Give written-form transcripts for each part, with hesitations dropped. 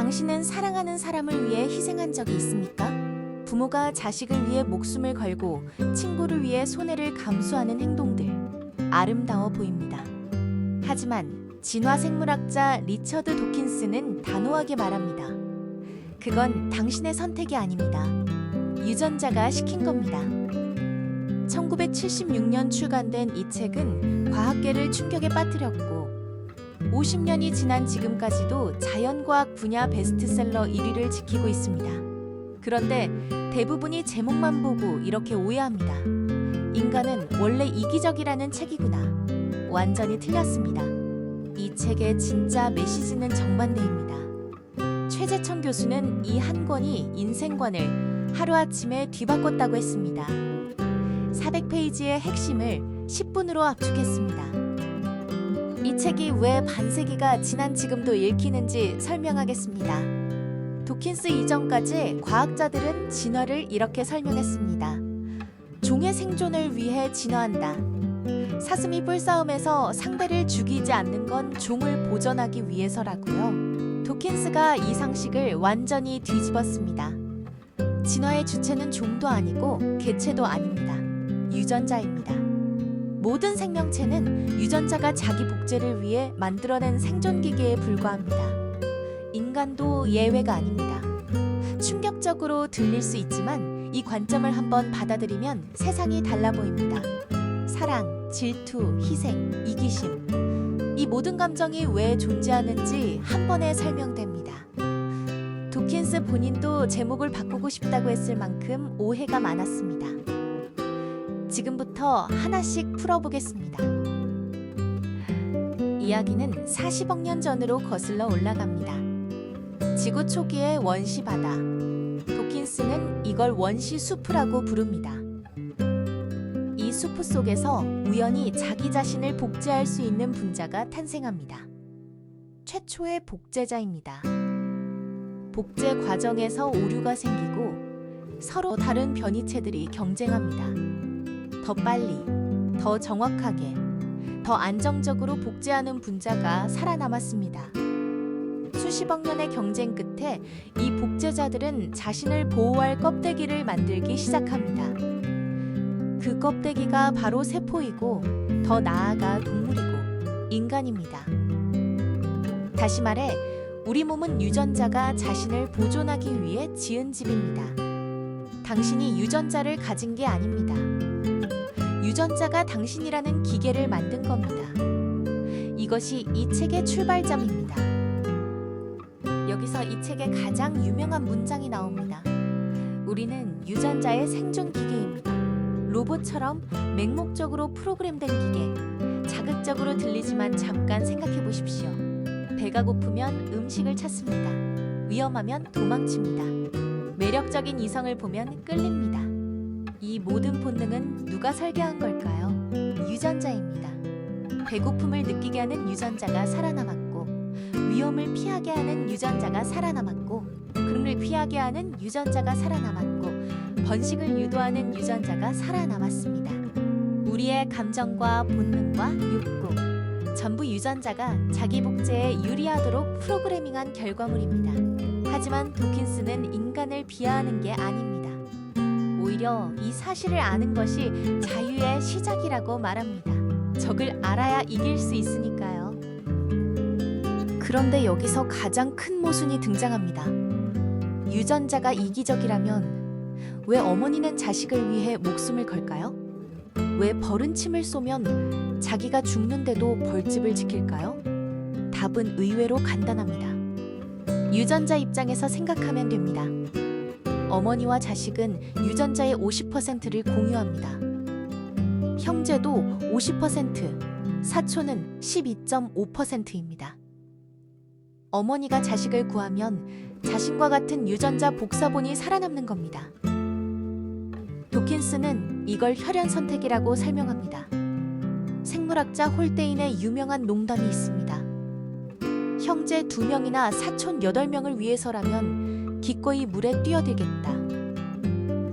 당신은 사랑하는 사람을 위해 희생한 적이 있습니까? 부모가 자식을 위해 목숨을 걸고 친구를 위해 손해를 감수하는 행동들. 아름다워 보입니다. 하지만 진화생물학자 리처드 도킨스는 단호하게 말합니다. 그건 당신의 선택이 아닙니다. 유전자가 시킨 겁니다. 1976년 출간된 이 책은 과학계를 충격에 빠뜨렸고 50년이 지난 지금까지도 자연과학 분야 베스트셀러 1위를 지키고 있습니다. 그런데 대부분이 제목만 보고 이렇게 오해합니다. 인간은 원래 이기적이라는 책이구나. 완전히 틀렸습니다. 이 책의 진짜 메시지는 정반대입니다. 최재천 교수는 이 한 권이 인생관을 하루아침에 뒤바꿨다고 했습니다. 400페이지의 핵심을 10분으로 압축했습니다. 이 책이 왜 반세기가 지난 지금도 읽히는지 설명하겠습니다. 도킨스 이전까지 과학자들은 진화를 이렇게 설명했습니다. 종의 생존을 위해 진화한다. 사슴이 뿔싸움에서 상대를 죽이지 않는 건 종을 보존하기 위해서라고요. 도킨스가 이 상식을 완전히 뒤집었습니다. 진화의 주체는 종도 아니고 개체도 아닙니다. 유전자입니다. 모든 생명체는 유전자가 자기 복제를 위해 만들어낸 생존기계에 불과합니다. 인간도 예외가 아닙니다. 충격적으로 들릴 수 있지만 이 관점을 한번 받아들이면 세상이 달라 보입니다. 사랑, 질투, 희생, 이기심. 이 모든 감정이 왜 존재하는지 한 번에 설명됩니다. 도킨스 본인도 제목을 바꾸고 싶다고 했을 만큼 오해가 많았습니다. 지금부터 하나씩 풀어보겠습니다. 이야기는 40억 년 전으로 거슬러 올라갑니다. 지구 초기의 원시 바다. 도킨스는 이걸 원시 숲이라고 부릅니다. 이 숲 속에서 우연히 자기 자신을 복제할 수 있는 분자가 탄생합니다. 최초의 복제자입니다. 복제 과정에서 오류가 생기고 서로 다른 변이체들이 경쟁합니다. 더 빨리, 더 정확하게, 더 안정적으로 복제하는 분자가 살아남았습니다. 수십억 년의 경쟁 끝에 이 복제자들은 자신을 보호할 껍데기를 만들기 시작합니다. 그 껍데기가 바로 세포이고 더 나아가 동물이고 인간입니다. 다시 말해 우리 몸은 유전자가 자신을 보존하기 위해 지은 집입니다. 당신이 유전자를 가진 게 아닙니다. 유전자가 당신이라는 기계를 만든 겁니다. 이것이 이 책의 출발점입니다. 여기서 이 책의 가장 유명한 문장이 나옵니다. 우리는 유전자의 생존 기계입니다. 로봇처럼 맹목적으로 프로그램된 기계. 자극적으로 들리지만 잠깐 생각해 보십시오. 배가 고프면 음식을 찾습니다. 위험하면 도망칩니다. 매력적인 이성을 보면 끌립니다. 이 모든 본능은 누가 설계한 걸까요? 유전자입니다. 배고픔을 느끼게 하는 유전자가 살아남았고, 위험을 피하게 하는 유전자가 살아남았고, 금을 피하게 하는 유전자가 살아남았고, 번식을 유도하는 유전자가 살아남았습니다. 우리의 감정과 본능과 욕구, 전부 유전자가 자기 복제에 유리하도록 프로그래밍한 결과물입니다. 하지만 도킨스는 인간을 비하하는 게 아닙니다. 오히려 이 사실을 아는 것이 자유의 시작이라고 말합니다. 적을 알아야 이길 수 있으니까요. 그런데 여기서 가장 큰 모순이 등장합니다. 유전자가 이기적이라면 왜 어머니는 자식을 위해 목숨을 걸까요? 왜 벌은 침을 쏘면 자기가 죽는데도 벌집을 지킬까요? 답은 의외로 간단합니다. 유전자 입장에서 생각하면 됩니다. 어머니와 자식은 유전자의 50%를 공유합니다. 형제도 50%, 사촌은 12.5%입니다. 어머니가 자식을 구하면 자신과 같은 유전자 복사본이 살아남는 겁니다. 도킨스는 이걸 혈연 선택이라고 설명합니다. 생물학자 홀데인의 유명한 농담이 있습니다. 형제 2명이나 사촌 8명을 위해서라면 기꺼이 물에 뛰어들겠다.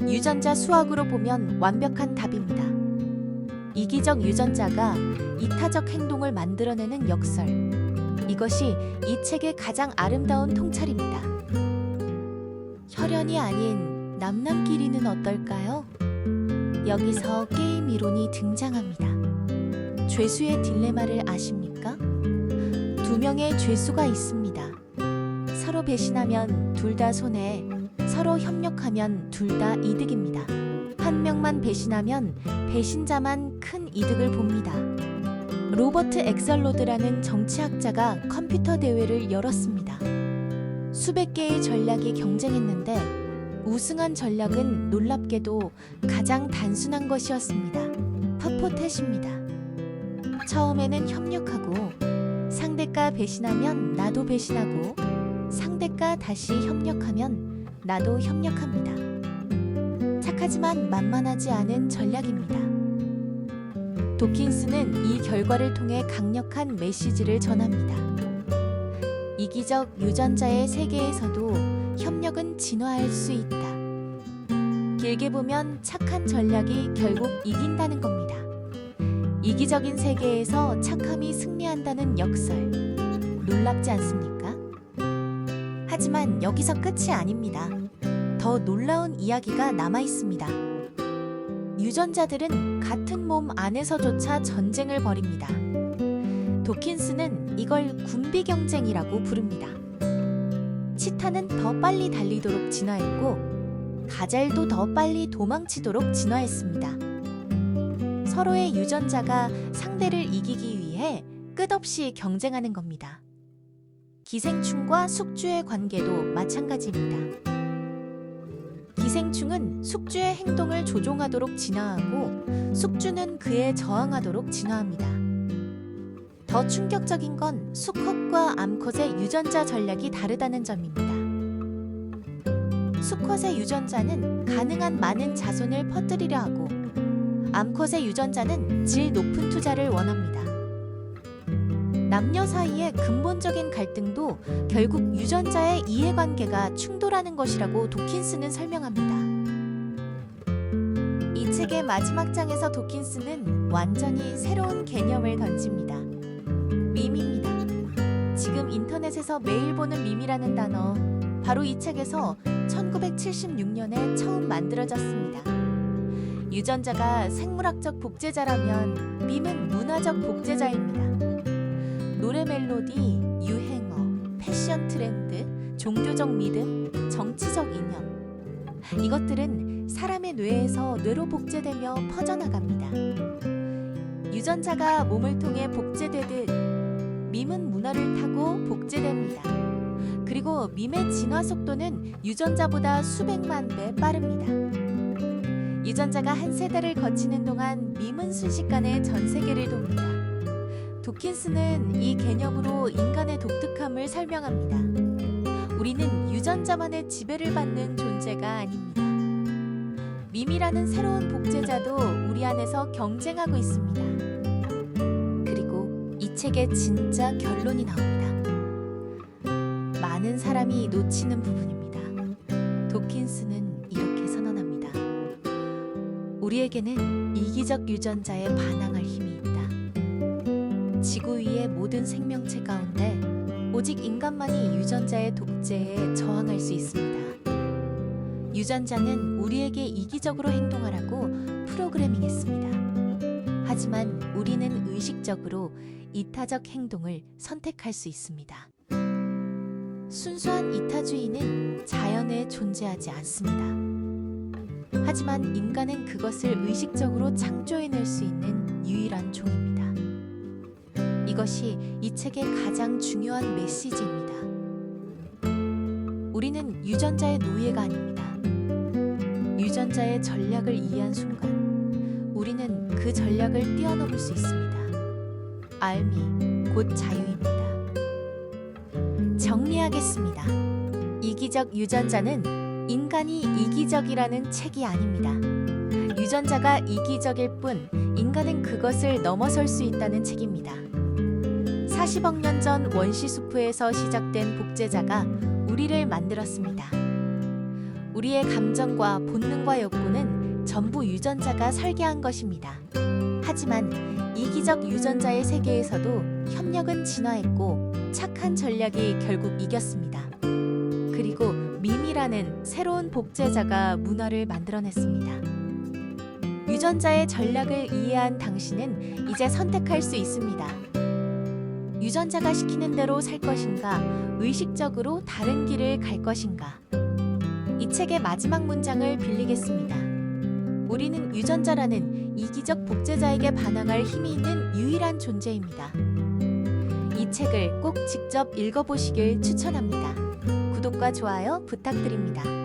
유전자 수학으로 보면 완벽한 답입니다. 이기적 유전자가 이타적 행동을 만들어내는 역설. 이것이 이 책의 가장 아름다운 통찰입니다. 혈연이 아닌 남남끼리는 어떨까요? 여기서 게임 이론이 등장합니다. 죄수의 딜레마를 아십니까? 두 명의 죄수가 있습니다. 서로 배신하면 둘 다 손해, 서로 협력하면 둘 다 이득입니다. 한 명만 배신하면 배신자만 큰 이득을 봅니다. 로버트 엑설로드라는 정치학자가 컴퓨터 대회를 열었습니다. 수백 개의 전략이 경쟁했는데 우승한 전략은 놀랍게도 가장 단순한 것이었습니다. 퍼포텟입니다. 처음에는 협력하고 상대가 배신하면 나도 배신하고 상대가 다시 협력하면 나도 협력합니다. 착하지만 만만하지 않은 전략입니다. 도킨스는 이 결과를 통해 강력한 메시지를 전합니다. 이기적 유전자의 세계에서도 협력은 진화할 수 있다. 길게 보면 착한 전략이 결국 이긴다는 겁니다. 이기적인 세계에서 착함이 승리한다는 역설. 놀랍지 않습니까? 하지만 여기서 끝이 아닙니다. 더 놀라운 이야기가 남아 있습니다. 유전자들은 같은 몸 안에서조차 전쟁을 벌입니다. 도킨스는 이걸 군비 경쟁이라고 부릅니다. 치타는 더 빨리 달리도록 진화했고 가젤도 더 빨리 도망치도록 진화했습니다. 서로의 유전자가 상대를 이기기 위해 끝없이 경쟁하는 겁니다. 기생충과 숙주의 관계도 마찬가지입니다. 기생충은 숙주의 행동을 조종하도록 진화하고 숙주는 그에 저항하도록 진화합니다. 더 충격적인 건 수컷과 암컷의 유전자 전략이 다르다는 점입니다. 수컷의 유전자는 가능한 많은 자손을 퍼뜨리려 하고 암컷의 유전자는 질 높은 투자를 원합니다. 남녀 사이의 근본적인 갈등도 결국 유전자의 이해관계가 충돌하는 것이라고 도킨스는 설명합니다. 이 책의 마지막 장에서 도킨스는 완전히 새로운 개념을 던집니다. 밈입니다. 지금 인터넷에서 매일 보는 밈이라는 단어, 바로 이 책에서 1976년에 처음 만들어졌습니다. 유전자가 생물학적 복제자라면 밈은 문화적 복제자입니다. 노래 멜로디, 유행어, 패션 트렌드, 종교적 믿음, 정치적 이념. 이것들은 사람의 뇌에서 뇌로 복제되며 퍼져나갑니다. 유전자가 몸을 통해 복제되듯 밈은 문화를 타고 복제됩니다. 그리고 밈의 진화 속도는 유전자보다 수백만 배 빠릅니다. 유전자가 한 세대를 거치는 동안 밈은 순식간에 전 세계를 돕니다. 도킨스는 이 개념으로 인간의 독특함을 설명합니다. 우리는 유전자만의 지배를 받는 존재가 아닙니다. 밈이라는 새로운 복제자도 우리 안에서 경쟁하고 있습니다. 그리고 이 책의 진짜 결론이 나옵니다. 많은 사람이 놓치는 부분입니다. 도킨스는 이렇게 선언합니다. 우리에게는 이기적 유전자에 반항할 힘이 있다. 지구 위의 모든 생명체 가운데 오직 인간만이 유전자의 독재에 저항할 수 있습니다. 유전자는 우리에게 이기적으로 행동하라고 프로그래밍했습니다. 하지만 우리는 의식적으로 이타적 행동을 선택할 수 있습니다. 순수한 이타주의는 자연에 존재하지 않습니다. 하지만 인간은 그것을 의식적으로 창조해낼 수 있는 유일한 종입니다. 이것이 이 책의 가장 중요한 메시지입니다. 우리는 유전자의 노예가 아닙니다. 유전자의 전략을 이해한 순간 우리는 그 전략을 뛰어넘을 수 있습니다. 알미, 곧 자유입니다. 정리하겠습니다. 이기적 유전자는 인간이 이기적이라는 책이 아닙니다. 유전자가 이기적일 뿐 인간은 그것을 넘어설 수 있다는 책입니다. 40억 년 전 원시수프에서 시작된 복제자가 우리를 만들었습니다. 우리의 감정과 본능과 욕구는 전부 유전자가 설계한 것입니다. 하지만 이기적 유전자의 세계에서도 협력은 진화했고 착한 전략이 결국 이겼습니다. 그리고 밈이라는 새로운 복제자가 문화를 만들어냈습니다. 유전자의 전략을 이해한 당신은 이제 선택할 수 있습니다. 유전자가 시키는 대로 살 것인가, 의식적으로 다른 길을 갈 것인가. 이 책의 마지막 문장을 빌리겠습니다. 우리는 유전자라는 이기적 복제자에게 반항할 힘이 있는 유일한 존재입니다. 이 책을 꼭 직접 읽어보시길 추천합니다. 구독과 좋아요 부탁드립니다.